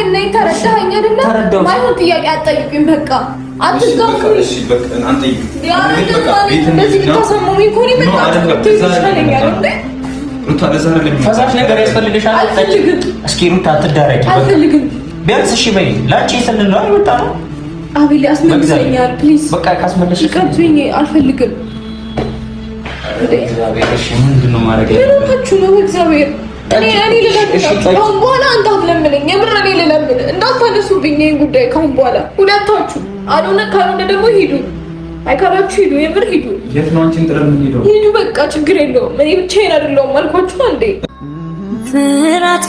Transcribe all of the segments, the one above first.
ነኝ። ተረዳኸኝ አይደለ? ማይሆን ጥያቄ አትጠይቁኝ። በቃ አትጋፉ። እሺ በቃ አንተ እንደዚህ ተሰሙኝ እኮ ነው። በቃ ትይሻለኛል እንዴ ሩታ ለዛሬ ለሚፈሳሽ ነገር ያስፈልግሻል። አልፈልግም። እስኪ ሩታ አትዳረቂ። አልፈልግም። ቢያንስ እሺ በይ። ላንቺ ስንል ነው የወጣ ነው። አቤል አስመልሰኛል ፕሊዝ። በቃ ካስመለሽ ይቀርብኝ። አልፈልግም። እግዚአብሔር እሺ ምንድን ነው ማድረግ ያለባችሁ ነው? እግዚአብሔር እኔ ልለምናችሁ ካሁን በኋላ አንተ አትለምነኝ። የምር እኔ ልለምን እንዳታነሱብኝ ይሄን ጉዳይ ካሁን በኋላ ሁለታችሁ። ካልሆነ ደግሞ ሂዱ። አይካላችሁ ሂዱ። የምር ሂዱ። የት ነው አንቺን ጥለን ሄደው? ሂዱ በቃ ችግር የለውም። እኔ ብቻዬን አይደለሁም አልኳችሁ እንዴ። ፍራት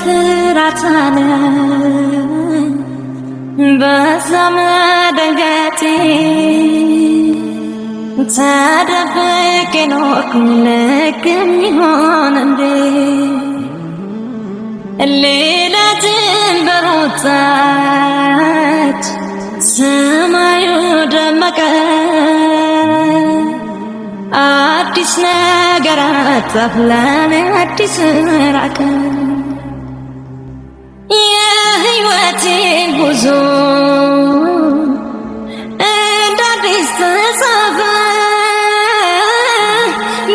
አለ በዛ መደንገጤ ተደብቄ ኖርኩኝ ልክም ይሆን እንዴ ሌላ ጀንበር ወጣች ሰማዩ ደመቀ አዲስ ነገር አጣፍላን አዲስ ራቀ የህይወቴ ጉዞ እንደ አዲስ ተጻፈ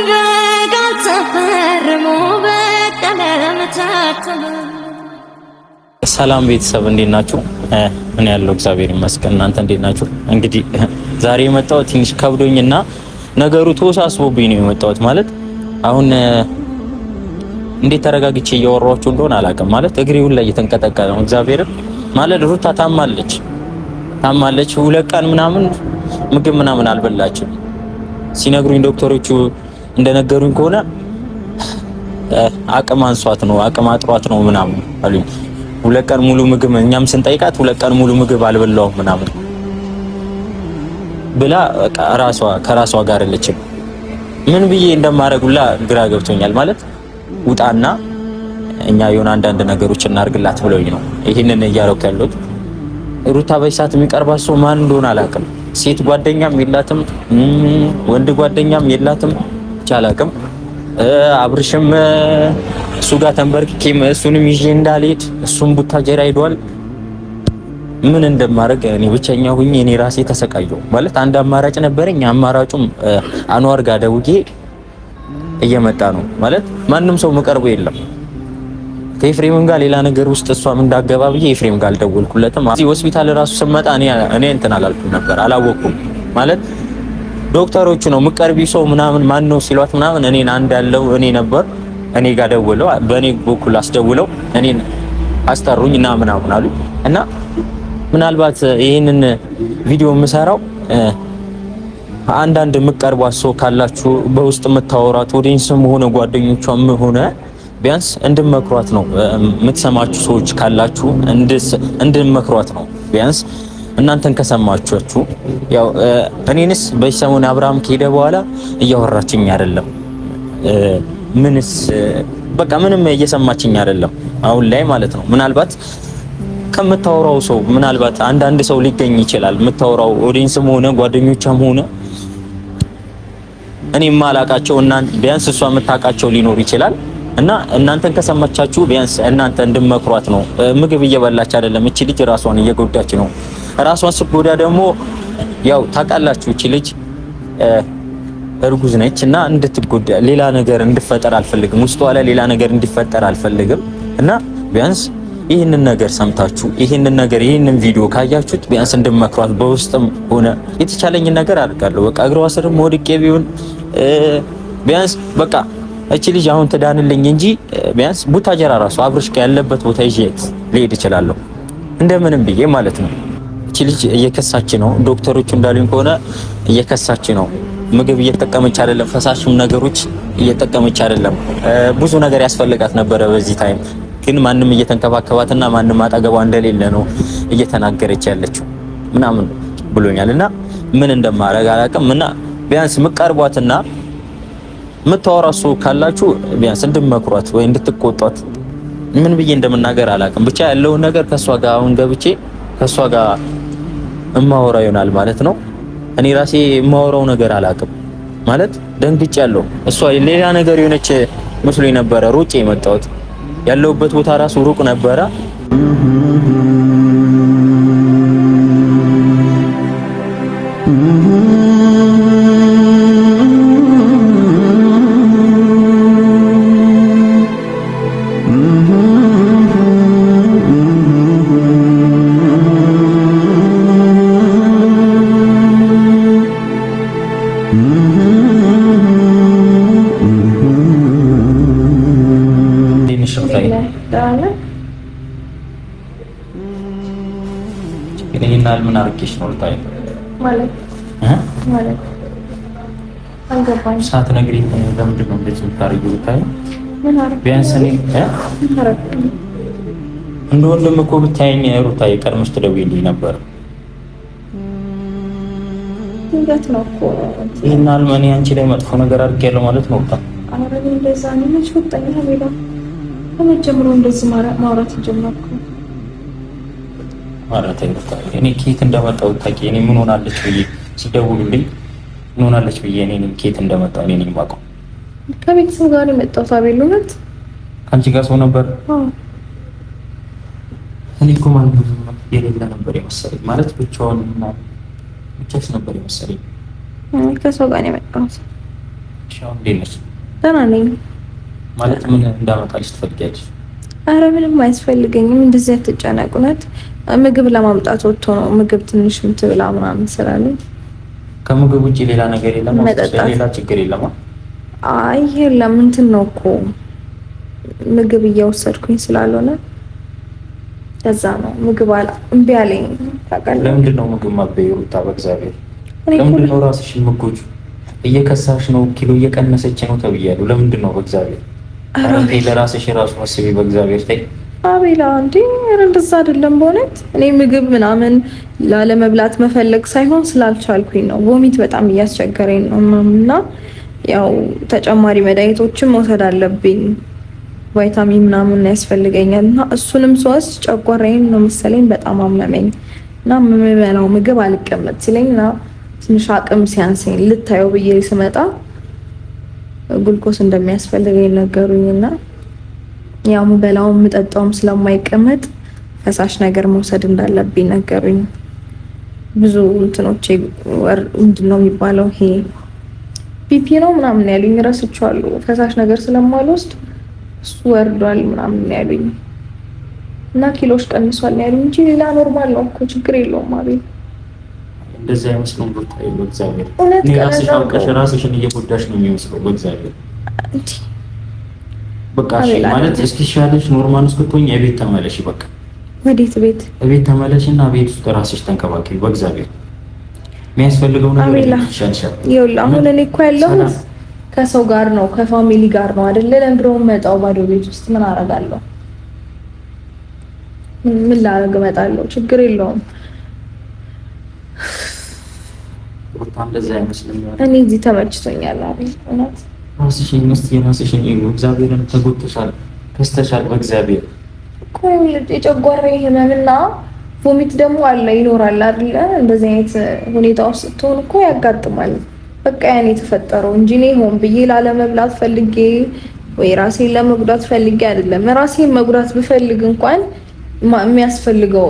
በቃል ተፈርሞ በቀለም ታተመ። ሰላም ቤተሰብ እንዴት ናችሁ? እኔ ያለው እግዚአብሔር ይመስገን። እናንተ እንዴት ናችሁ? እንግዲህ ዛሬ የመጣሁት ትንሽ ከብዶኝና ነገሩ ተወሳስቦብኝ ነው የመጣሁት። ማለት አሁን እንዴት ተረጋግቼ እያወራኋችሁ እንደሆነ አላውቅም። ማለት እግሬ ሁላ እየተንቀጠቀጠ ነው። እግዚአብሔር ማለት ሩታ ታማለች 2 ቀን ምናምን ምግብ ምናምን አልበላችም። ሲነግሩኝ ዶክተሮቹ እንደነገሩኝ ከሆነ አቅም አንሷት ነው አቅም አጥሯት ነው ምናምን አሉኝ። 2 ቀን ሙሉ ምግብ እኛም ስንጠይቃት 2 ቀን ሙሉ ምግብ አልበላውም ምናምን ብላ ከራሷ ጋር አለችም። ምን ብዬ እንደማረጉላ ግራ ገብቶኛል። ማለት ውጣና እኛ የሆነ አንዳንድ ነገሮች እናርግላት ብለውኝ ነው ይሄንን እያረኩ ያለሁት። ሩታ በይሳት የሚቀርባት ሰው ማን እንደሆነ አላውቅም። ሴት ጓደኛም የላትም፣ ወንድ ጓደኛም የላትም፣ አላውቅም። አብርሽም እሱ ጋር ተንበርክኬም እሱንም ይዤ እንዳልሄድ እሱም ቡታጀራ ሄዷል። ምን እንደማደርግ እኔ ብቸኛ ሆኜ እኔ ራሴ ተሰቃየሁ። ማለት አንድ አማራጭ ነበረኝ። አማራጩም አንዋር ጋር ደውዬ እየመጣ ነው ማለት ማንም ሰው መቀርቦ የለም። ከኤፍሬም ጋር ሌላ ነገር ውስጥ እሷም እንዳገባ ብዬ ኤፍሬም ጋር አልደወልኩለትም። እዚህ ሆስፒታል ራሱ ስመጣ እኔ እንትን አላልኩም ነበር፣ አላወኩም። ማለት ዶክተሮቹ ነው መቀርቢ ሰው ምናምን ማን ነው ሲሏት ምናምን እኔን አንድ ያለው እኔ ነበር። እኔ ጋር ደውለው በእኔ በኩል አስደውለው እኔን አስጠሩኝና ምናምን አሉ። እና ምናልባት ይሄንን ቪዲዮ የምሰራው አንዳንድ የምትቀርቧት ሰው ካላችሁ በውስጥ የምታወራት ኦዲየንስም ሆነ ጓደኞቿም ሆነ ቢያንስ እንድመክሯት ነው። የምትሰማችሁ ሰዎች ካላችሁ እንድመክሯት ነው። ቢያንስ እናንተን ከሰማችሁ ያው እኔንስ በሰሞኑ አብርሃም ከሄደ በኋላ እያወራችኝ አይደለም። ምንስ በቃ ምንም እየሰማችኝ አይደለም አሁን ላይ ማለት ነው። ምናልባት ከምታወራው ሰው ምናልባት አንዳንድ ሰው ሊገኝ ይችላል። የምታወራው ኦዲየንስም ሆነ ጓደኞቿም ሆነ እኔ ማላቃቸው እና ቢያንስ እሷ የምታውቃቸው ሊኖር ይችላል። እና እናንተን ከሰማቻችሁ ቢያንስ እናንተ እንድመክሯት ነው። ምግብ እየበላች አይደለም እቺ ልጅ ራሷን እየጎዳች ነው። ራሷን ስትጎዳ ደግሞ ያው ታውቃላችሁ እቺ ልጅ እርጉዝ ነች እና እንድትጎዳ ሌላ ነገር እንድፈጠር አልፈልግም። ውስጧ ላይ ሌላ ነገር እንዲፈጠር አልፈልግም። እና ቢያንስ ይህንን ነገር ሰምታችሁ ይህንን ቪዲዮ ካያችሁት ቢያንስ እንድመክሯት በውስጥም ሆነ የተቻለኝን ነገር አድርጋለሁ። በቃ እግሯ ስርም ወድቄ ቢሆን ቢያንስ በቃ እቺ ልጅ አሁን ትዳንልኝ እንጂ ቢያንስ ቡታጀራ ራሱ አብርሽ ያለበት ቦታ ይዤት ልሄድ እችላለሁ እንደምንም ብዬ ማለት ነው። እቺ ልጅ እየከሳች ነው። ዶክተሮቹ እንዳሉኝ ከሆነ እየከሳች ነው። ምግብ እየተጠቀመች አይደለም፣ ፈሳሽም ነገሮች እየተጠቀመች አይደለም። ብዙ ነገር ያስፈልጋት ነበረ በዚህ ታይም፣ ግን ማንም እየተንከባከባትና ማንም አጠገቧ እንደሌለ ነው እየተናገረች ያለችው ምናምን ብሎኛል። እና ምን እንደማደርግ አላውቅም። እና ቢያንስ ምቀርቧትና ምታወራሱ ካላችሁ ቢያንስ እንድመክሯት ወይ እንድትቆጧት ምን ብዬ እንደምናገር አላውቅም። ብቻ ያለውን ነገር ከሷ ጋር አሁን ገብቼ ከሷ ጋር እማወራ ይሆናል ማለት ነው። እኔ ራሴ የማወራው ነገር አላውቅም ማለት ደንግጫለሁ። እሷ ሌላ ነገር የሆነች መስሎኝ ነበረ ሩጬ የመጣሁት። ያለውበት ቦታ ራሱ ሩቅ ነበረ። ግን ይሄን ምን አርቄሽ ነው ልታይ ማለት አልገባኝ። ሳትነግሪኝ ለምንድን ነው እንደዚህ የምታረጊው? ልታይ ቢያንስ እኔ እንደ ወንድም እኮ ብታየኝ ሩታዬ ቀድመሽ ትደውይልኝ ነበር። እንዴት ነው እኮ ይሄን አልመኔ አንቺ ላይ መጥፎ ነገር አድርጌያለሁ ማለት ነው? አረ እንደዛ ነው መች ወጣኝ ሄዳ ከመጀመሩ እንደዚህ ማውራት ጀመርኩ። ማለት እኔ ኬት እንደመጣሁ ታውቂ? እኔ ምን ሆናለች ብዬ ሲደውሉልኝ ምን ሆናለች ብዬ እኔ ኬት እንደመጣሁ እኔ ነኝ የማውቀው። ከቤተሰብ ጋር የመጣሁት አቤል እውነት ከአንቺ ጋር ሰው ነበር? እኔ እኮ ማንም የሌለ ነበር የመሰለኝ። ማለት ብቻውን ብቻሽ ነበር የመሰለኝ። ከሰው ጋር ነው የመጣሁት። ሻው እንዴት ነሽ? ደህና ነኝ። ማለት ምን እንዳመጣልሽ ትፈልጊያለሽ? አረ ምንም አያስፈልገኝም። እንደዚህ አትጨነቅ። እውነት ምግብ ለማምጣት ወጥቶ ነው። ምግብ ትንሽ ምትብላ ምናምን ስላለኝ ከምግብ ውጪ ሌላ ነገር የለም? ሌላ ችግር የለም? አይ የለም። እንትን ነው እኮ ምግብ እየወሰድኩኝ ስላልሆነ ከዛ ነው ምግብ እምቢ አለኝ። ታውቃለህ? ለምንድን ነው ምግብ ማበይ? ሩታ በእግዚአብሔር ለምንድን ነው ራስሽን የምትጎጂው? እየከሳሽ ነው፣ ኪሎ እየቀነሰች ነው ተብያለሁ። ለምንድን ነው በእግዚአብሔር? አረንቴ ለራስሽ ራሱ መስቢ በእግዚአብሔር ተይ። አቤላ እንዴ እንደዛ አይደለም በእውነት። እኔ ምግብ ምናምን ላለመብላት መፈለግ ሳይሆን ስላልቻልኩኝ ነው። ቮሚት በጣም እያስቸገረኝ ነው እና ያው ተጨማሪ መድኃኒቶችን መውሰድ አለብኝ። ቫይታሚን ምናምን ያስፈልገኛል እና እሱንም ስወስድ ጨጓራዬን ነው መሰለኝ በጣም አመመኝ እና የምበላው ምግብ አልቀመጥ ሲለኝ እና ትንሽ አቅም ሲያንሰኝ ልታየው ብዬ ስመጣ ጉልኮስ እንደሚያስፈልገኝ ነገሩኝና ያው የምበላውም የምጠጣውም ስለማይቀመጥ ፈሳሽ ነገር መውሰድ እንዳለብኝ ነገሩኝ። ብዙ እንትኖቼ ምንድን ነው የሚባለው ይሄ ፒፒ ነው ምናምን ያሉኝ ረስቼዋለሁ። ፈሳሽ ነገር ስለማልወስድ እሱ ወርዷል ምናምን ያሉኝ እና ኪሎሽ ቀንሷል ያሉኝ እንጂ ሌላ ኖርማል ነው እኮ ችግር የለውም። አቤት እንደዛ አይመስልም። ብታይ በእግዚአብሔር ራስሽ አውቀሽ ራስሽን እየጎዳሽ ነው የሚመስለው። በእግዚአብሔር በቃ እሺ ማለት እስኪሻለሽ ኖርማል እስክትሆኝ የቤት ተመለሽ። በቃ ወዴት ቤት? ቤት ተመለሽና ቤት ውስጥ ራስሽ ተንከባከቢ። በእግዚአብሔር የሚያስፈልገው ነገር ይሻልሻል። ይኸውልህ አሁን እኔ እኮ ያለሁት ከሰው ጋር ነው ከፋሚሊ ጋር ነው አይደለ? ለምንድነው የምመጣው ባዶ ቤት ውስጥ? ምን አደርጋለሁ? ምን ላደርግ እመጣለሁ? ችግር የለውም። እኔ እዚህ ተመችቶኛል። አቤል እውነት ራስሽን እግዚአብሔርን ተጎድተሻል፣ ከስተሻል። በእግዚአብሔር እኮ የጨጓራዬ ህመምና ቮሚት ደግሞ አለ ይኖራል አይደለ? እንደዚህ አይነት ሁኔታ ውስጥ ስትሆን እኮ ያጋጥማል። በቃ ያን የተፈጠረው እንጂ እኔ ሆን ብዬ ላለመብላት ፈልጌ ወይ ራሴን ለመጉዳት ፈልጌ አይደለም። ራሴን መጉዳት ብፈልግ እንኳን የሚያስፈልገው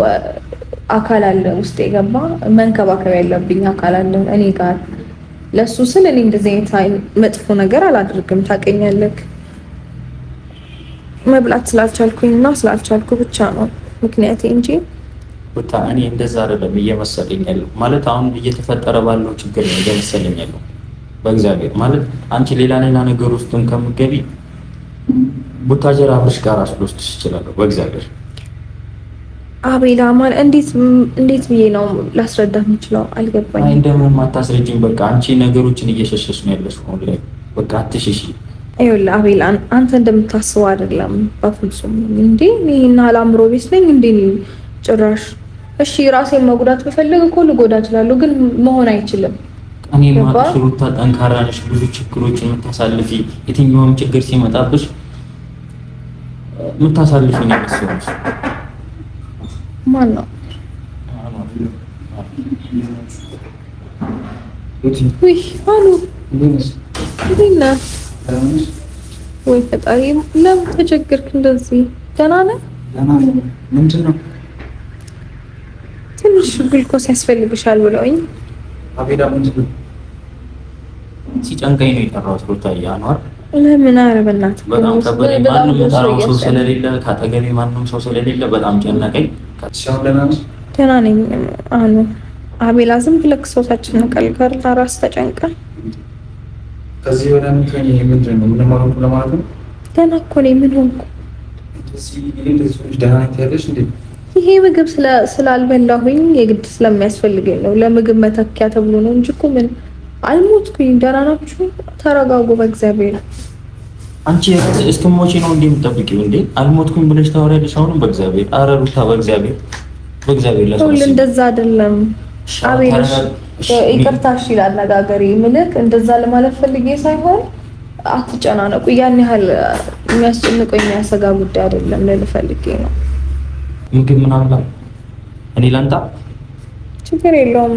አካል አለ ውስጥ የገባ መንከባከብ ያለብኝ አካል አለ እኔ ጋር። ለሱ ስል እኔ እንደዚህ አይነት መጥፎ ነገር አላደርግም። ታውቀኛለህ። መብላት ስላልቻልኩኝና ስላልቻልኩ ብቻ ነው ምክንያቴ እንጂ ወጣ እኔ እንደዛ አይደለም እየመሰለኝ ያለው። ማለት አሁን እየተፈጠረ ባለው ችግር ነው እየመሰለኝ ያለው። በእግዚአብሔር ማለት አንቺ ሌላ ነገር ውስጥም ከምትገቢ ቡታጀራ አብርሽ ጋር አስወስድሽ ይችላል። በእግዚአብሔር አቤላ ማለት እንዴት ብዬ ነው ላስረዳት የምችለው? አልገባኝም። አይ እንደምንም አታስረጂኝ። በቃ አንቺ ነገሮችን እየሸሸሽ ነው ያለሽ ነው ላይ በቃ አትሽሺ። ይኸውልህ አቤላ አንተ እንደምታስበው አይደለም በፍጹም። እንዴ እኔና አላምሮ ቤት ነኝ እንዴ ጭራሽ? እሺ ራሴን መጉዳት ብፈልግ እኮ ልጎዳ እችላለሁ፣ ግን መሆን አይችልም። እኔ ማጥሽ ሩታ ጠንካራ ነሽ፣ ብዙ ችግሮችን የምታሳልፊ፣ የትኛውም ችግር ሲመጣብሽ የምታሳልፊ ነው የምትሰሩት። ማን ነው? ውይ አሉ እንዴና ወይ ፈጣሪ፣ ለምን ተቸገርክ እንደዚህ? ደህና ነህ? ምንድን ነው? ትንሽ ግሉኮስ ያስፈልግሻል ብለውኝ። አቤላ ምንድን ነው? ሲጨንቀኝ ነው የጠራሁት ሩታዬ። አንዋር ለምን? ኧረ በእናትህ በጣም ከበደኝ። ማንም የምጠራው ሰው ስለሌለ ካጠገቤ ማንም ሰው ስለሌለ በጣም ጨነቀኝ። ደህና ነኝ አሉ አቤላ። ዝም ብለህ ሰውታችን ቀልቀር ራስ ተጨንቀ ከዚህ ወደ ምንድን ነው? ምንድን ነው? ምን ማለት ነው? ደህና እኮ ነኝ። ምን ሆንኩ? እንደዚህ ደህና ነኝ ትያለሽ እንዴ? ይሄ ምግብ ስላልበላሁኝ የግድ ስለሚያስፈልገኝ ነው። ለምግብ መተኪያ ተብሎ ነው እንጂ እኮ ምን አልሞትኩኝ። ደህና ናችሁ? ተረጋጉ በእግዚአብሔር። አንቺ እስክሞቼ ነው እንዴ የምትጠብቂው እንዴ? አልሞትኩኝ ብለሽ ታወሪያለሽ አሁንም በእግዚአብሔር። ኧረ ሩታ በእግዚአብሔር ለሰው እንደዛ አይደለም አቤል። ይቅርታ እሺ ላነጋገሬ ምልክ እንደዛ ለማለት ፈልጌ ሳይሆን አትጨናነቁ። ያን ያህል የሚያስጨንቀው የሚያሰጋ ጉዳይ አይደለም ልል ፈልጌ ነው። ምግብ ምናምን እኔ ላንጣ ችግር የለውም።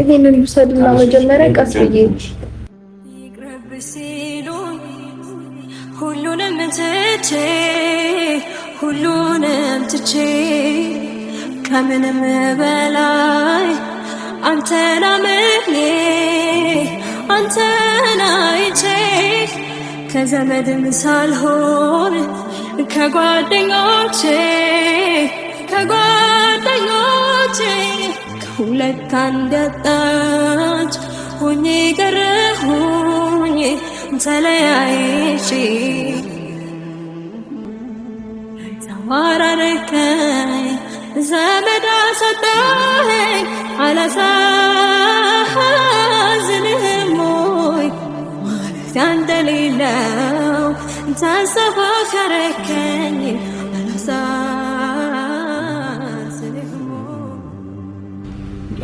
ይሄንን ልውሰድና መጀመሪያ ቀስ ብዬ ሁሉንም ትቼ ከምንም በላይ አንተን አምኜ አንተን አይቼ ከዘመድም ሳልሆን ከጓደኞቼ ከሁለት አንዳጣች ሆኜ ቀረሁኝ ተለያይቼ ተዋራረከኝ ዘመድ አሳጣኸኝ አላሳዝንህም ወይ ማለት እንደሌለው ተስፋ ከረከኝ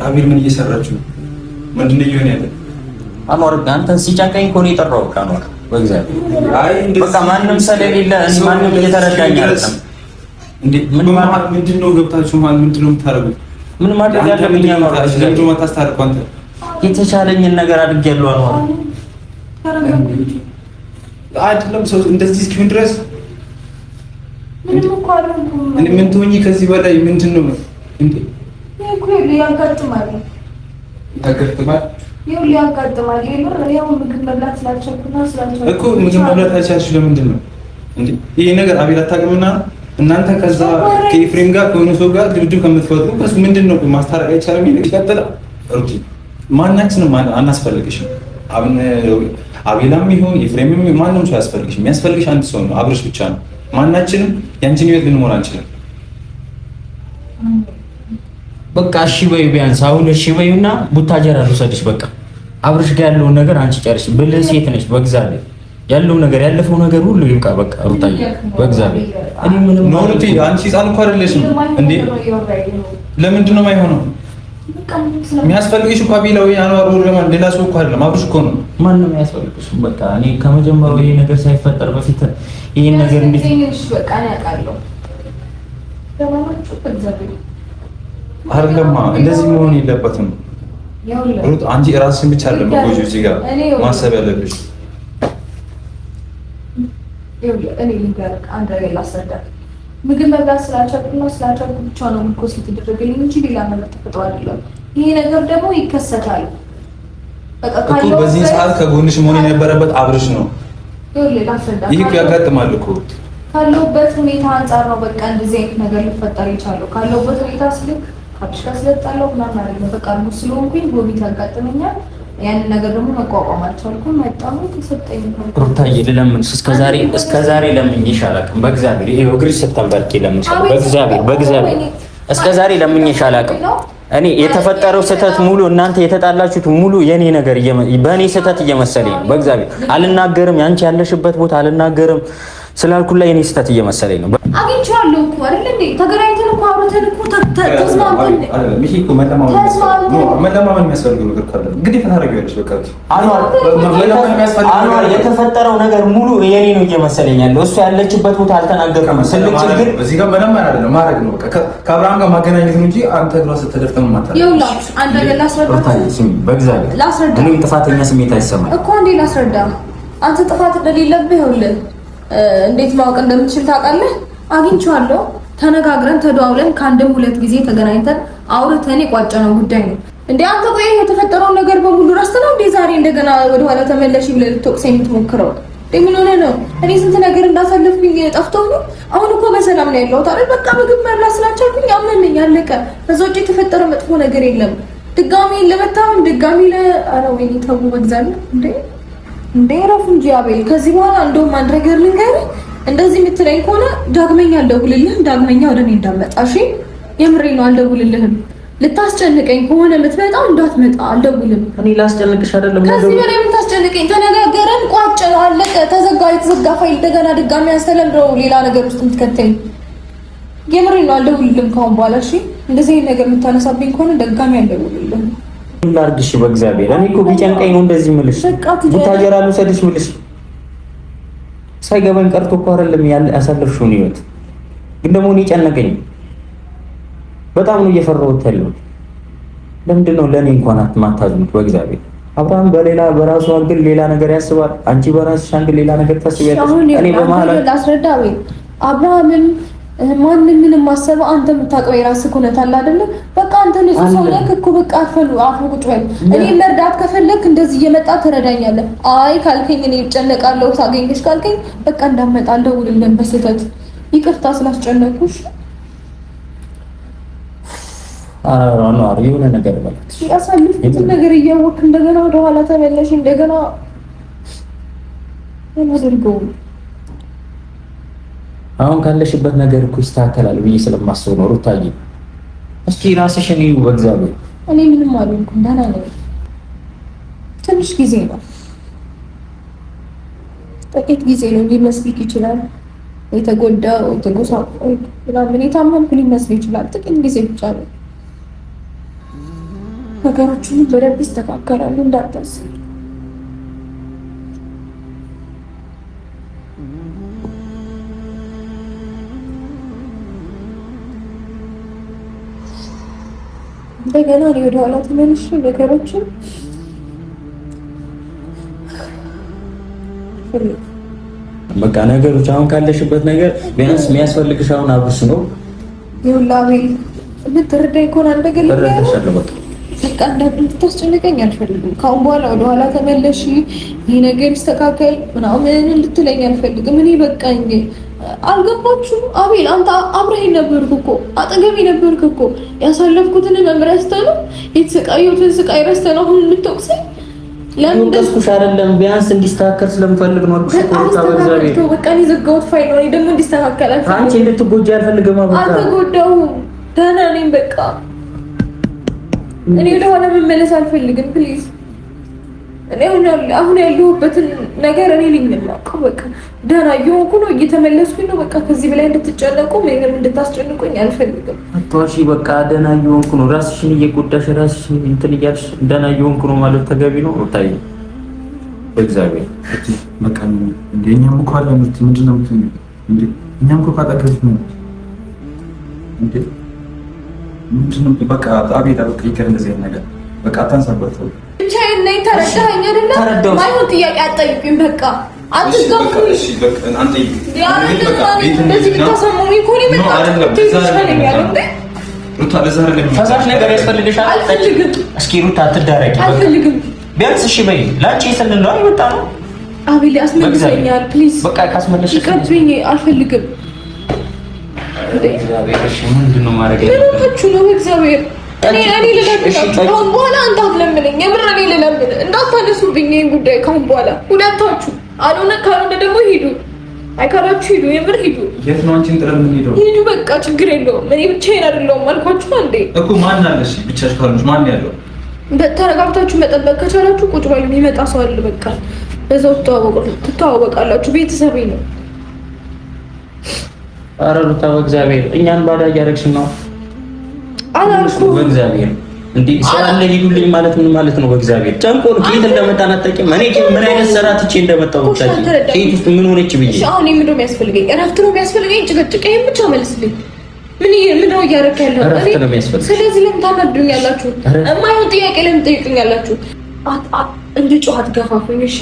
አቤል ምን እየሰራችሁ ነው? ምንድን ነው እየሆነ ያለው? አኗር አንተን ሲጨንቀኝ እኮ ነው የጠራሁት። አኗር በእግዚአብሔር በቃ ማንም ስለሌለ ማንም እየተረዳኝ አይደለም። ምንድን ነው ገብታችሁ ማለት ምንድን ነው የምታደርጉት? ምን ማድረግ ያለብኝ ነው? ለምንድን ነው የማታስታርቁ? አንተ የተቻለኝን ነገር አድርጌያለሁ። አኗር አይደለም ሰው እንደዚህ እስኪሆን ድረስ ምን ትሆኚ? ከዚህ በላይ ምንድን ነው እንዴ? ያጋጥማል ያው ምግብ መብላት ስላልቻልኩና እኮ ምግብ መብላት አልቻልሽ። ለምንድን ነው እንዴ ይሄ ነገር? አቤል አታውቅምና እናንተ ከዛ ከኤፍሬም ጋር ከሆነ ሰው ጋር ድብድብ ከምትፈጥሩ ከሱ ምንድን ነው ማስታረቅ አይቻልም? ይቀጥላል። ሩቲ ማናችንም አናስፈልግሽም። አቤላም ይሁን ኤፍሬምም ማንም ሰው አያስፈልግሽም። የሚያስፈልግሽ አንድ ሰው ነው፣ አብርሽ ብቻ ነው። ማናችንም ያንቺን ህይወት ልንሞላ አንችልም። በቃ እሺ በይው፣ ቢያንስ አሁን እሺ በይውና ቡታጀራ ልውሰድሽ። በቃ አብርሽ ጋር ያለውን ነገር አንቺ ጨርሽ። ብልህ ሴት ነሽ። በእግዚአብሔር ያለው ነገር ያለፈው ነገር ሁሉ ይብቃ። በቃ ሩታዬ በእግዚአብሔር እኔ ምንም ነው። ሩቲ አንቺ ህፃን እኮ አይደለሽም እንዴ? ለምንድን ነው የማይሆነው? የሚያስፈልግሽ እኮ አቤላ ወይ አንዋር ወይ ለማን ሌላ ሰው እኮ አይደለም፣ አብርሽ እኮ ነው። ማንም ያስፈልግሽ። በቃ እኔ ከመጀመሪያው ይሄ ነገር ሳይፈጠር በፊት ይሄን ነገር እንዴት በቃ እኔ አውቃለሁ። አይደለማ እንደዚህ መሆን የለበትም። ሩት አንቺ ራስሽን ብቻ አይደለም ጎጆ እዚህ ጋር ማሰብ ያለብሽ። እኔ ልንገርህ አንድ ነገር ላስረዳህ። ምግብ መብላት ስላልቻልኩና ስላልቻልኩ ብቻ ነው ምርኮስ የተደረገልኝ እንጂ ሌላ ነገር ተፈጥሮ አይደለም። ይሄ ነገር ደግሞ ይከሰታል። በቃ በዚህ ሰዓት ከጎንሽ መሆን የነበረበት አብርሽ ነው። ይሄ ያጋጥማል እኮ ካለውበት ሁኔታ አንጻር ነው። በቃ እንደዚህ አይነት ነገር ሊፈጠር ይቻላል። ካለውበት ሁኔታ ስልክ አብሽ ጋር ስለጣለው ምናምን አይደለም። በቃ ነው ስለሆንኩኝ ጎቢት ያጋጥመኛል። ያንን ነገር ደግሞ መቋቋም አልቻልኩም። መጣሁ ተሰጠኝ። ሩታዬ ልለምንሽ እስከዛሬ ለምኜሽ አላውቅም። በእግዚአብሔር ይሄ እግርሽ ስተንበርኪ ለምንሽ በእግዚአብሔር እስከዛሬ ለምኜሽ አላውቅም። እኔ የተፈጠረው ስህተት ሙሉ እናንተ የተጣላችሁት ሙሉ የኔ ነገር በእኔ ስህተት እየመሰለኝ ነው። በእግዚአብሔር አልናገርም። ያንቺ ያለሽበት ቦታ አልናገርም ስላልኩ ላይ የኔ ስህተት እየመሰለኝ ነው። አግኝቼዋለሁ እኮ አይደል እንዴ? ተገናኝተን እኮ አውርተን እኮ ተስማምተን አይደለም። ይሄ እኮ መለማመን የሚያስፈልገው ነገር ካለ እንግዲህ ታደርጊያለሽ። በቃ አንዋር የተፈጠረው ነገር ሙሉ የኔ ነው እየመሰለኝ ያለው። እሱ ያለችበት ቦታ አልተናገርኩም። ስልክ ችግር እዚህ ጋር መለማመን አይደለም ማድረግ ነው። በቃ ከአብርሃም ጋር ማገናኘት ነው እንጂ አንተ ግራ ስትደፍተን ማታረግ። ይኸውልህ አንድ ነገር ላስረዳ። በእግዚአብሔር እኔም ጥፋተኛ ስሜት አይሰማኝ እኮ እንዴ ላስረዳ። አንተ ጥፋት እንደሌለብህ ይኸውልህ እንዴት ማወቅ እንደምትችል ታውቃለህ? አግኝቼዋለሁ። ተነጋግረን ተደዋውለን ከአንድም ሁለት ጊዜ ተገናኝተን አውርተን የቋጨነው ጉዳይ ነው። እንዴ አንተ ቆይ የተፈጠረውን ነገር በሙሉ ረስተህ ነው እንዴ ዛሬ እንደገና ወደኋላ ተመለሽ ብለህ ልትወቅሰኝ የምትሞክረው? ምን ሆነህ ነው? እኔ ስንት ነገር እንዳሳለፍኩኝ ጠፍቶህ ነው? አሁን እኮ በሰላም ነው ያለሁት አይደል? በቃ ምግብ መብላት ስላልቻልኩኝ አመመኝ፣ አለቀ። ከዛ ውጭ የተፈጠረ መጥፎ ነገር የለም። ድጋሚ ለመታመም ድጋሚ ኧረ ወይኔ ተው በእግዚአብሔር እንዴ ረፉ እንጂ አቤል። ከዚህ በኋላ እንደውም አንድ ነገር ልንገርህ፣ እንደዚህ የምትለኝ ከሆነ ዳግመኛ አልደውልልህም፣ ዳግመኛ ወደ እኔ እንዳትመጣ እሺ? የምሬን ነው። አልደውልልህም። ልታስጨንቀኝ ከሆነ የምትመጣው እንዳትመጣ። አልደውልም። እኔ ላስጨንቅሽ አይደለም። ከዚህ በላይ ምን ታስጨንቀኝ? ተነጋገረን፣ ቋጭ ነው፣ አለቀ፣ ተዘጋ። የተዘጋ ፋይል እንደገና ድጋሚ ያስተለምደው ሌላ ነገር ውስጥ የምትከተኝ። የምሬን ነው። አልደውልልህም ከአሁን በኋላ እሺ። እንደዚህ አይነት ነገር የምታነሳብኝ ከሆነ ድጋሚ አልደውልልህም። ላርግሽ በእግዚአብሔር። እኔ እኮ ቢጨንቀኝ ነው እንደዚህ የምልሽ። ቡታጀራ ልውሰድሽ የምልሽ ሳይገባኝ ቀርቶ እኮ አይደለም ያሳለፍሽውን ህይወት። ግን ደግሞ እኔ ጨነቀኝ። በጣም ነው እየፈራሁት ያለው። ለምንድን ነው ለእኔ እንኳን አትማታዝኑት? በእግዚአብሔር አብርሃም በራሱ አንግል ሌላ ነገር ያስባል፣ አንቺ በራስሽ አንግል ሌላ ነገር ታስቢያለሽ። እኔ በመሀል ላስረዳ ወይ አብርሃምን ማንም ምንም ማሰብ አንተ የምታውቀው የራስህ እውነት አለ አይደለ? በቃ አንተ ንጹህ ሰው ነህ እኮ በቃ አርፈህ ቁጭ በል። እኔ መርዳት ከፈለክ እንደዚህ እየመጣ ትረዳኛለህ። አይ ካልከኝ እኔ እጨነቃለሁ ሳገኝሽ ካልከኝ በቃ እንዳመጣ አልደውልልህም በስህተት ይቅርታ ስላስጨነቁሽ። ነው የሆነ ነገር ማለት ያሳልፍኩትን ነገር እያወቅህ እንደገና ወደ ኋላ ተመለሽ። እንደገና የማደርገው አሁን ካለሽበት ነገር እኮ ይስተካከላል ብዬ ስለማስብ ነው። ሩታዬ እስኪ ራስሽን እዩ በእግዚአብሔር። እኔ ምንም አልሆንኩም፣ ደህና ነኝ። ትንሽ ጊዜ ነው፣ ጥቂት ጊዜ ነው ሊመስልክ ይችላል። የተጎዳው የተጎሳቆልኩ ምናምን የታመምኩ ሊመስል ይችላል። ጥቂት ጊዜ ብቻ ነው። ነገሮች ሁሉ በደንብ ይስተካከላሉ እንዳታስብ። እንደገና እኔ ወደ ኋላ ተመልሼ ነገሮችን በቃ ነገሮች አሁን ካለሽበት ነገር ቢያንስ የሚያስፈልግሽ አሁን አብርሽ ነው። ይኸውልህ አቤል የምትረዳኝ ከሆነ አንድ ነገር በቃ እንዳትታስጨንቀኝ አልፈልግም። ከአሁን በኋላ ወደ ኋላ ተመለሽ፣ ይህ ነገር ይስተካከል ምናምን እንድትለኝ አልፈልግም። እኔ በቃኝ። አልገባችሁም? አቤል አንተ አብረኸኝ ነበርክ እኮ አጠገቤ ነበርክ እኮ። ያሳለፍኩትን ረስተህ ነው የተሰቃየሁትን ስቃይ ረስተህ ነው አሁን የምትወቅሰኝ? ለምን ደስኩሽ? አይደለም ቢያንስ እንዲስተካከል ስለምፈልግ ነው። በቃ እኔ ዘጋሁት ፋይል ነው። እኔ ደግሞ እንዲስተካከል አልፈልግም። አንቺ እንድትጎጂ አልፈልግም። አልተጎዳሁም፣ ደህና ነኝ። በቃ እኔ ወደ ኋላ መመለስ አልፈልግም። ፕሊዝ እኔ አሁን ያለሁበትን ነገር እኔ ነኝ የማውቀው። በቃ ደህና እየሆንኩ ነው፣ እየተመለስኩኝ ነው። በቃ ከዚህ በላይ እንድትጨነቁ ወይም እንድታስጨንቁኝ አልፈልግም። አትዋሺ። በቃ ደህና እየሆንኩ ነው። ራስሽን እየጎዳሽ ራስሽን እንትን እያልሽ ደህና እየሆንኩ ነው ማለት ተገቢ ነው? ታይ በእግዚአብሔር በቃ እንደኛም እኮ አለ ምንድን ነው እንዴ? እኛም እኮ ካጠገብሽ ነው እንዴ? ምንድን ነው በቃ አቤት በቃ ይቀር እንደዚህ አይነት ነገር በቃ አታንሳበት። ብቻዬን ነኝ። ተረዳኸኝ አይደለ? ማይሆን ጥያቄ አትጠይቁኝ። በቃ አትገፉ። እሺ በቃ አንተ እንደዚህ ብታሰሙኝ እኮ ነው በቃ ይሻለኛል። እንዴ ሩታ ለዛ አይደለም ፈሳሽ ነገር ያስፈልግሻል። አልፈልግም። እስኪ ሩታ አትዳረቂ። አልፈልግም። ቢያንስ እሺ በይ። ላንቺ ስንል ነው የመጣ ነው። አቤል ያስመልሰኛል። ፕሊዝ በቃ ካስመለሽ ይቀርብኝ። አልፈልግም። እግዚአብሔር እሺ ምንድን ነው ማድረግ ያለብኝ ነው? እግዚአብሔር እኔ ልለምንህ ከአሁን በኋላ አንተ አትለምነኝ። የምር እኔ ልለምንህ እንዳታነሱብኝ ይሄን ጉዳይ ከአሁን በኋላ ሁለታችሁ። ካልሆነ ደግሞ ሂዱ። አይካላችሁ ሂዱ። የምር ሂዱ። የት ነው አንቺን ጥለን የምንሄደው? ሂዱ በቃ ችግር የለውም። እኔ ብቻዬን አይደለሁም አልኳችሁ አንዴ እኮ። ማን አለሽ? ብቻሽ ካልሆንሽ ማን ያለው? ተረጋግታችሁ መጠበቅ ከቻላችሁ ቁጭ በሉ። የሚመጣ ሰው አለ። በቃ በዛው ትተዋወቃላችሁ። ቤተሰቤ ነው። ኧረ ሩታ በእግዚአብሔር እኛን ባዳ እያደረግሽ ነው። አላልኩም በእግዚአብሔር እንዴ ሰላም ላይ ሂዱልኝ ማለት ምን ማለት ነው? በእግዚአብሔር ጨንቆን ከየት እንደመጣን አታውቂም። እኔ ምን አይነት ስራ ትቼ እንደመጣሁ ብታውቂ ከየት ውስጥ ምን ሆነች ብዬ አሁን ምንድን ነው የሚያስፈልገኝ? እረፍት ነው የሚያስፈልገኝ? ጭቅጭቅ? ይሄን ብቻ መልስልኝ። ምን ነው እያደረክ ያለው? እረፍት ነው የሚያስፈልገኝ። ስለዚህ ለምን ታናዱኛላችሁ? የማይሆን ጥያቄ ለምን ትጠይቁኛላችሁ? እንድጮህ አትገፋፉኝ። እሺ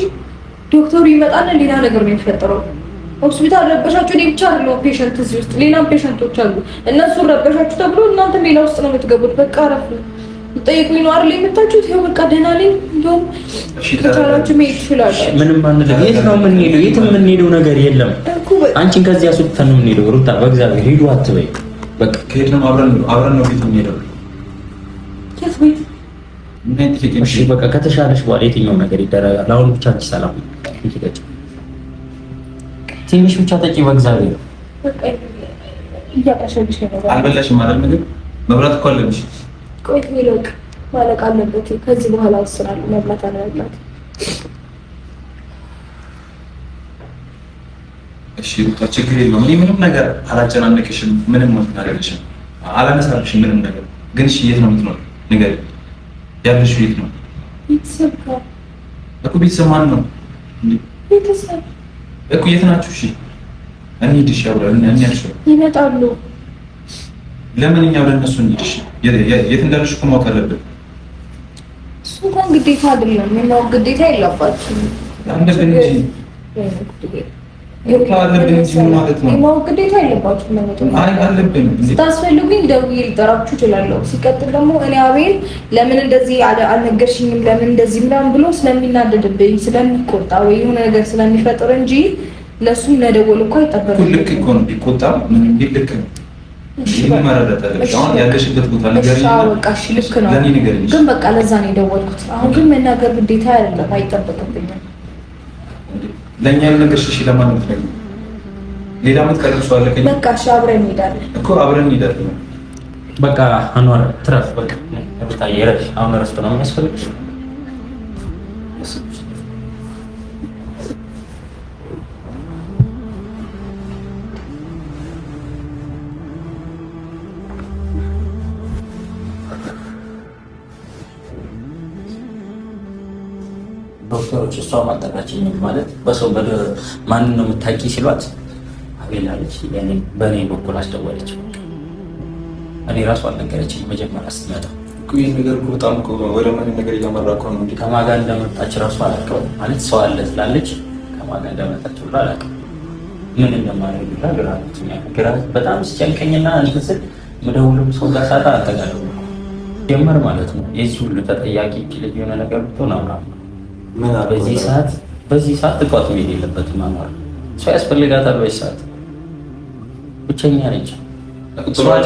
ዶክተሩ ይመጣል፣ ሌላ ነገር ነው የሚፈጠረው። ሆስፒታል ረበሻችሁ። እኔ ብቻ አይደለሁም ፔሸንት እዚህ ውስጥ ሌላም ፔሸንቶች አሉ። እነሱን ረበሻችሁ ተብሎ እናንተ ሌላ ውስጥ ነው የምትገቡት። በቃ አረፍ ጠይቁኝ ነው አይደል የምታችሁት? ይኸው በቃ ደህና ነኝ። እንደውም ከቻላችሁ መሄድ ትችላላችሁ። ምንም አንልም። የት ነው የምንሄደው? የትም የምንሄደው ነገር የለም። አንቺን ከዚህ አስወጥተን ነው የምንሄደው። ሩታ በእግዚአብሔር ሂዱ አትበይ። በቃ ከሄድን አብረን ነው ቤት የምንሄደው። የት ቤት? እሺ በቃ ከተሻለሽ በኋላ የትኛው ነገር ይደረጋል። አሁን ብቻ አንቺ ሰላም ነው። ትንሽ ብቻ ጠጪ በእግዚአብሔር። እያቀሸብሽ ነው። አልበላሽም አይደል ምግብ? መብላት እኮ አለብሽ። ቆይ ትሚለቅ ማለቅ አለበት። ከዚህ በኋላ ወስናለሁ መብላት አለበት። እሺ ሩታ ችግር የለውም። እኔ ምንም ነገር አላጨናነቅሽም፣ ምንም አላደረግሽም፣ አላነሳልሽም ምንም ነገር። ግን እሺ የት ነው የምትኖር? ንገሪኝ። ያለሽው የት ነው? ቤተሰብ ጋር እኮ። ቤተሰብ ማን ነው? ቤተሰብ እኮ የት ናችሁ? እሺ እንሂድ። እሺ አብረን እንሂድ። ይመጣሉ። ለምን እኛ ወደ እነሱ እንሂድ? እሺ የት እንዳለሽ እኮ ማወቅ አለብን። እሱ እንኳን ግዴታ አይደለም፣ የማወቅ ግዴታ የለባችሁም። እንደዚህ እንጂ አለብን እንጂ ማለት ነው። የማወቅ ግዴታ የለባችሁም ማለት ነው። አይ አለብን። ስታስፈልጉኝ ደውዬ ልጠራችሁ እችላለሁ። ሲቀጥል ደግሞ እኔ አቤል ለምን እንደዚህ አልነገርሽኝም ለምን እንደዚህ ምናምን ብሎ ስለሚናደድብኝ ስለሚቆጣ ወይ የሆነ ነገር ስለሚፈጥር እንጂ ለሱ መደወል እኮ አይጠበቅም። ልክ እኮ ነው። ቢቆጣ ምን ቢል ልክ ነው። ይሄ መረዳት አለብሽ። አሁን ያለሽበት ቦታ ንገሪኝ። በቃ እሺ ልክ ነው። ለኔ ንገሪኝ። ግን በቃ ለዛ ነው የደወልኩት። አሁን ግን መናገር ግዴታ አይደለም፣ አይጠበቅብኝም። ለኛ ያልነገርሽ እሺ ለማን ነው የምትነግሪው? ሌላ የምትቀርብ ሰው አለ ከኛ? በቃ እሺ አብረን እንሄዳለን እኮ አብረን እንሄዳለን። በቃ አንዋር ትረፍ። በቃ ታየረሽ አሁን እረፍት ነው የሚያስፈልግሽ። ዶክተሮች እሷ ማጠራችኝ ማለት በሰው ማንን ነው የምታውቂ ሲሏት አቤል አለች። በእኔ በኩል አስደወለች። እኔ ራሱ አልነገረችኝ መጀመሪያ ስትመጣ። ይህ ነገር በጣም ወደ ምን ነገር እያመራ እኮ ነው። ከማን ጋር እንደመጣች ራሱ አላውቅም። ማለት ሰው አለ ስላለች ከማን ጋር እንደመጣች ሁሉ አላውቅም። ምን እንደማደርግ ግራ በጣም ሲጨንቀኝና እንትን ስል የምደውልም ሰው ጋር ሳጣ አንተ ጋር ደወልኩ ጀመር ማለት ነው። የዚህ ሁሉ ተጠያቂ ልጅ የሆነ ነገር ብትሆን አምናለሁ። በዚህ ሰዓት ጥቋት መሄድ የለበትም። ማኗር ሰው ያስፈልጋታል። በዚህ ሰዓት ብቸኛ ነች። ጥሏት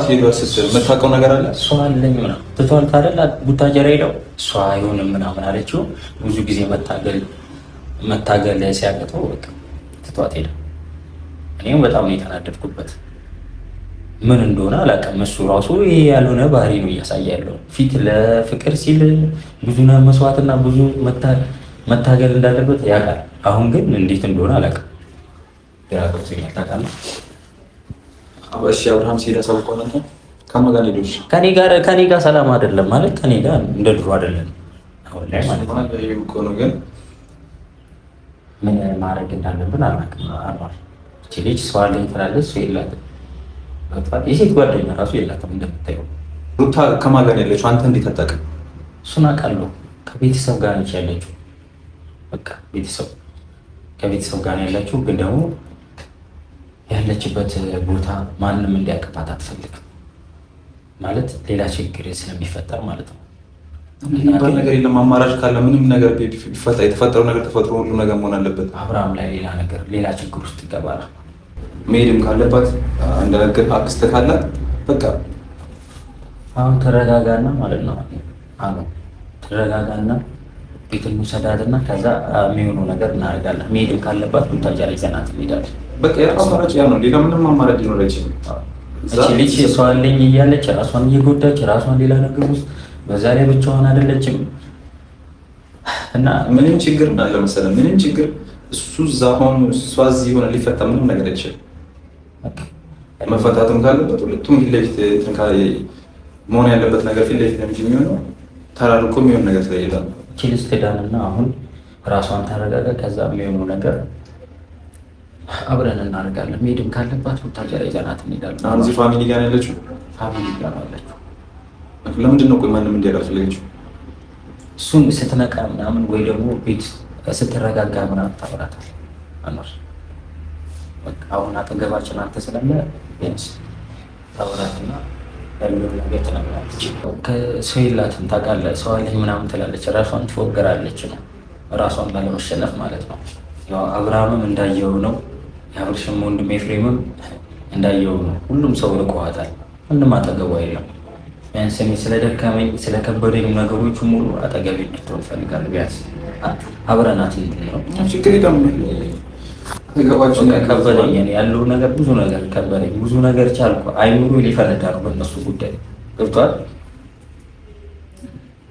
ሄዷል ስትል የምታውቀው ነገር አለ? እሷ አለኝ ምናምን ትቷል ታደላ ቡታጀራ ሄደው እሷ አይሆንም ምናምን አለችው። ብዙ ጊዜ መታገል ሲያቅተው በቃ ትቷት ሄደ። እኔም በጣም ነው የተናደድኩበት። ምን እንደሆነ አላውቅም። እሱ ራሱ ይሄ ያልሆነ ባህሪ ነው እያሳየ ያለው። ፊት ለፍቅር ሲል ብዙ መስዋዕትና ብዙ መታገል እንዳለበት ያውቃል። አሁን ግን እንዴት እንደሆነ አላውቅም። ግራ ገብቶኛል። ታውቃለህ? እሺ አብርሃም ሲሄድ አሳውቀው ነበር። ከማን ጋር ሄዶሽ? ከኔ ጋር ሰላም አይደለም ማለት ከኔ ጋር እንደ ድሮ አይደለም አሁን ላይ ማለት ነው። ይሄ እኮ ነው። ግን ምን ማድረግ እንዳለብን አላውቅም። እቺ ልጅ ሰው አለኝ ትላለች፣ ሰው የላትም። የሴት ጓደኛ ራሱ የላትም እንደምታየው። ሩታ ከማን ጋር ያለችው? አንተ እንዴት አታውቅም? እሱን አውቃለሁ። ከቤተሰብ ጋር ነች ያለችው። በቃ ከቤተሰብ ጋር ነው ያለችው። ግን ደግሞ ያለችበት ቦታ ማንም እንዲያውቅባት አትፈልግም። ማለት ሌላ ችግር ስለሚፈጠር ማለት ነው። የሚባል ነገር የለም። አማራጭ ካለ ምንም ነገር ቢፈጠር የተፈጠረው ነገር ተፈጥሮ ሁሉ ነገር መሆን አለበት። አብርሃም ላይ ሌላ ችግር ውስጥ ይገባል። መሄድም ካለባት እንደነገር አክስት ካላት በቃ አሁን ተረጋጋና ማለት ነው። አሁን ተረጋጋና ቤትን ውሰዳትና ከዛ የሚሆነው ነገር እናደርጋለን። መሄድም ካለባት ቡታጀራ ይዘናት እንሄዳለን። በቃ አማራጭ ያ ነው። ሌላ ምንም አማራጭ ሊኖር አይችልም። እቺ ልጅ ሰው አለኝ እያለች ራሷን እየጎዳች ራሷን ሌላ ነገር ውስጥ በዛ ላይ ብቻዋን አይደለችም። እና ምንም ችግር እንዳለ መሰለህ ምንም ችግር እሱ እዛ ሆኖ እሷ እዚህ ሆነ ሊፈታ ምንም ነገር አይችልም። መፈታትም ካለበት ሁለቱም ፊት ለፊት መሆን ያለበት ነገር ፊት ለፊት ነው የሚሆነው። ተራርቆ የሚሆን ነገር ስለሌለ እቺ ልጅ ትዳንና አሁን ራሷን ታረጋጋ። ከዛ የሚሆነው ነገር አብረን እናደርጋለን። መሄድም ካለባት ቡታጀራ ይዘናት እንሄዳለን። አሁን እዚህ ፋሚሊ ጋር ያለችው ፋሚሊ ጋር ያለችው ለምንድን ነው? ቆይ ማንም እንዲያውቅ አልፈለገችው? እሱን ስትነቃ ምናምን ወይ ደግሞ ቤት ስትረጋጋ ምናምን ታወራታለህ። አኖር በቃ አሁን አጠገባችን አንተ ስለለ ቢያንስ ታወራትና ያለው ነገር ትነግራለች። ከሰው የላትም ታውቃለህ። ሰው አለኝ ምናምን ትላለች። ራሷን ትፎገራለች ነው ራሷን ላለመሸነፍ ማለት ነው። ያው አብርሃምም እንዳየው ነው፣ የአብርሽም ወንድም ኤፍሬምም እንዳየው ነው። ሁሉም ሰው ርቆዋታል። ምንም አጠገቡ የለም። ቢያንስ እኔ ስለደከመኝ ስለከበደኝ ነገሮቹ ሙሉ አጠገቤ እንድትሆን እፈልጋለሁ። ቢያንስ አብረናት ነው ችግር የለም። ከበደኝ ያለው ነገር ብዙ ነገር ከበደኝ ብዙ ነገር ቻልኩ አይምሮ ሊፈነዳ ነው በእነሱ ጉዳይ ገብቷል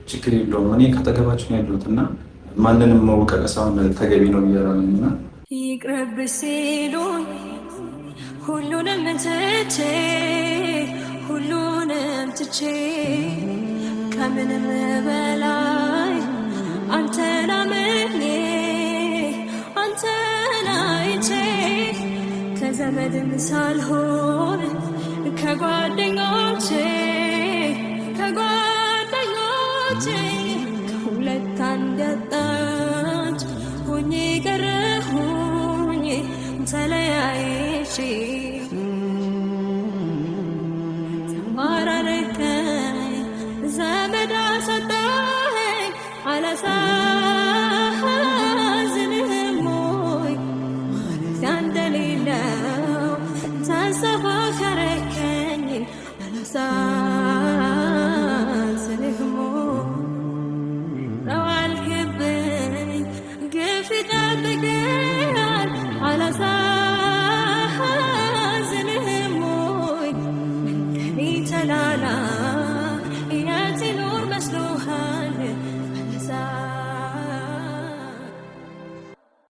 ችግር የለውም እኔ ከተገባችሁ ነው ያለሁት እና ማንንም መውቀሳውን ተገቢ ነው እያራልና ይቅረብ ሲሉኝ ሁሉንም ትቼ ከምንም በላይ አንተን አምኜ አንተን አይቼ ከዘመድም ሳልሆን ከጓደኞቼ ከሁለት አንዳጣች ሆኜ ቀረሁኝ ተለያይቼ ተማራረከኝ ዘመድ አሳጣኸኝ አላሳዝንህም ወይ ማረፊያ እንደሌለው ተስፋ ከረከኝ አላሳ